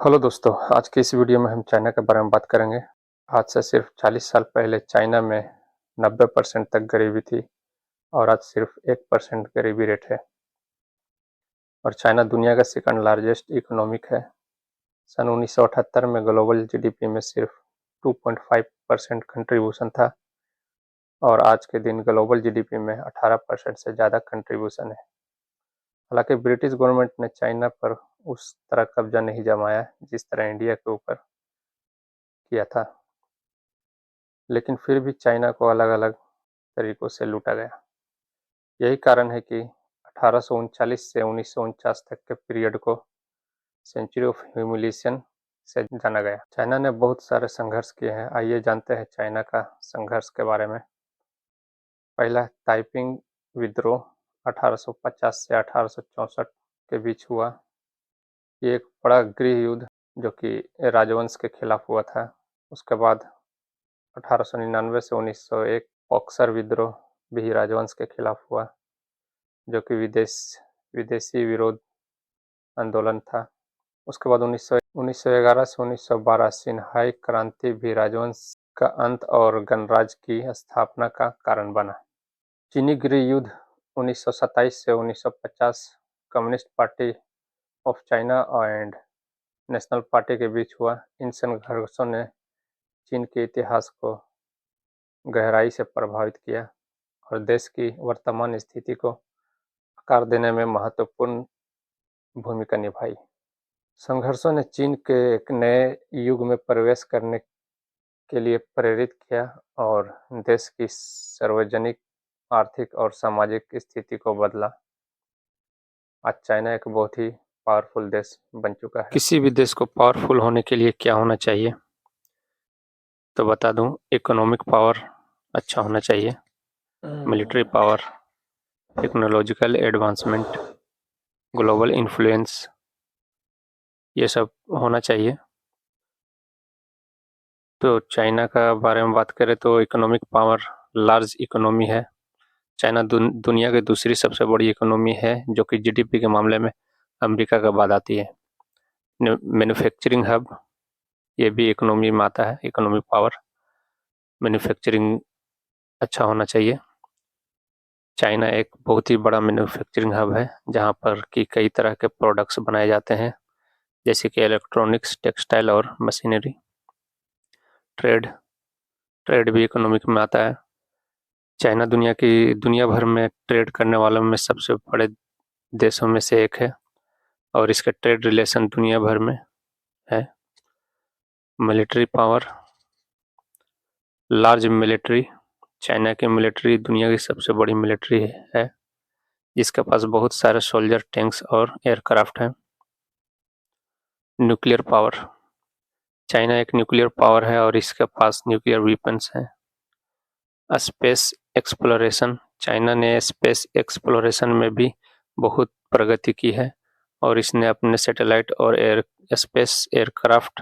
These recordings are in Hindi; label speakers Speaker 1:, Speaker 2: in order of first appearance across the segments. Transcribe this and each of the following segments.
Speaker 1: हेलो दोस्तों, आज की इस वीडियो में हम चाइना के बारे में बात करेंगे। आज से सिर्फ 40 साल पहले चाइना में 90% तक गरीबी थी और आज सिर्फ 1% गरीबी रेट है और चाइना दुनिया का सेकंड लार्जेस्ट इकोनॉमिक है। सन 1978 में ग्लोबल जीडीपी में सिर्फ 2.5% कंट्रीब्यूशन था और आज के दिन ग्लोबल जीडीपी में 18% से ज़्यादा कंट्रीब्यूशन है। हालांकि ब्रिटिश गवर्नमेंट ने चाइना पर उस तरह कब्जा नहीं जमाया जिस तरह इंडिया के ऊपर किया था, लेकिन फिर भी चाइना को अलग अलग तरीकों से लूटा गया। यही कारण है कि 1839 से 1949 तक के पीरियड को सेंचुरी ऑफ ह्यूमिलिएशन से जाना गया। चाइना ने बहुत सारे संघर्ष किए हैं। आइए जानते हैं चाइना का संघर्ष के बारे में। पहला ताइपिंग विद्रोह 1850 से 1864 के बीच हुआ। ये एक बड़ा गृह युद्ध जो कि राजवंश के खिलाफ हुआ था। उसके बाद 1899 से 1901 बक्सर विद्रोह भी राजवंश के खिलाफ हुआ, जो कि विदेशी विरोध आंदोलन था। उसके बाद 1911 से 1912 सिन्हाई क्रांति भी राजवंश का अंत और गणराज्य की स्थापना का कारण बना। चीनी गृह युद्ध 1927 से 1950 communist party of China and national party के बीच हुआ। इन संघर्षों ने चीन के इतिहास को गहराई से प्रभावित किया और देश की वर्तमान स्थिति को आकार देने में महत्वपूर्ण भूमिका निभाई। संघर्षों ने चीन के एक नए युग में प्रवेश करने के लिए प्रेरित किया और देश की सार्वजनिक, आर्थिक और सामाजिक स्थिति को बदला। आज चाइना एक बहुत ही पावरफुल देश बन चुका है। किसी भी देश को पावरफुल होने के लिए क्या होना चाहिए? तो बता दूं, इकोनॉमिक पावर अच्छा होना चाहिए, military power, technological advancement, global influence, ये सब होना चाहिए। तो चाइना का बारे में बात करें तो इकोनॉमिक पावर, लार्ज इकोनॉमी है। चाइना दुनिया की दूसरी सबसे बड़ी इकोनॉमी है, जो कि जीडीपी के मामले में अमेरिका के बाद आती है। मैन्युफैक्चरिंग हब, ये भी इकोनॉमी में आता है। इकोनॉमिक पावर, मैन्युफैक्चरिंग अच्छा होना चाहिए। चाइना एक बहुत ही बड़ा मैन्युफैक्चरिंग हब है, जहाँ पर कि कई तरह के प्रोडक्ट्स बनाए जाते हैं, जैसे कि इलेक्ट्रॉनिक्स, टेक्सटाइल और मशीनरी। ट्रेड भी इकोनॉमिक में आता है। चाइना दुनिया भर में ट्रेड करने वालों में सबसे बड़े देशों में से एक है और इसके ट्रेड रिलेशन दुनिया भर में है। Military power, large military, China की मिलिट्री दुनिया की सबसे बड़ी मिलिट्री है, जिसके पास बहुत सारे सोल्जर, टैंक्स और एयरक्राफ्ट हैं। न्यूक्लियर पावर, चाइना एक न्यूक्लियर पावर है और इसके पास न्यूक्लियर वेपन्स हैं। स्पेस एक्सप्लोरेशन, चाइना ने स्पेस एक्सप्लोरेशन में भी बहुत प्रगति की है और इसने अपने सैटेलाइट और स्पेस एयरक्राफ्ट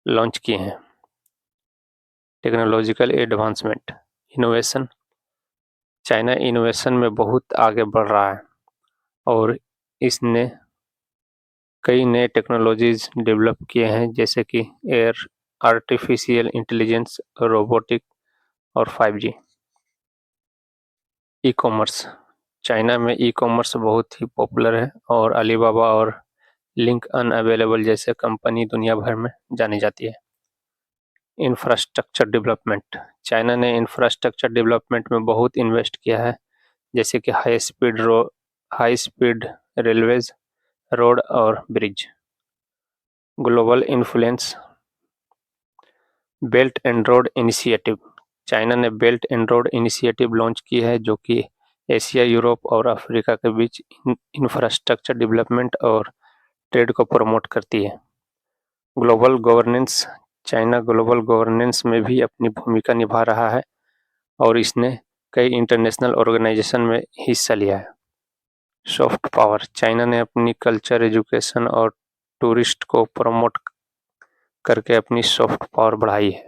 Speaker 1: लॉन्च किए हैं। Technological advancement, innovation, China innovation में बहुत आगे बढ़ रहा है और इसने कई नए टेक्नोलॉजीज डेवलप किए हैं, जैसे कि आर्टिफिशियल इंटेलिजेंस, रोबोटिक और 5G। ई कॉमर्स, चाइना में ई कॉमर्स बहुत ही पॉपुलर है और अलीबाबा और लिंक अनअवेलेबल जैसे कंपनी दुनिया भर में जानी जाती है। इंफ्रास्ट्रक्चर डेवलपमेंट, चाइना ने इंफ्रास्ट्रक्चर डेवलपमेंट में बहुत इन्वेस्ट किया है, जैसे कि हाई स्पीड रेलवेज, रोड और bridge. Global influence, belt and road initiative, China ने belt and road initiative launch की है, जो कि एशिया, यूरोप और अफ्रीका के बीच इंफ्रास्ट्रक्चर डेवलपमेंट और ट्रेड को प्रमोट करती है। Global governance, China global governance में भी अपनी भूमिका निभा रहा है और इसने कई इंटरनेशनल ऑर्गेनाइजेशन में हिस्सा लिया है। सॉफ्ट पावर, चाइना ने अपनी कल्चर, एजुकेशन और टूरिस्ट को प्रमोट करके अपनी सॉफ्ट पावर बढ़ाई है।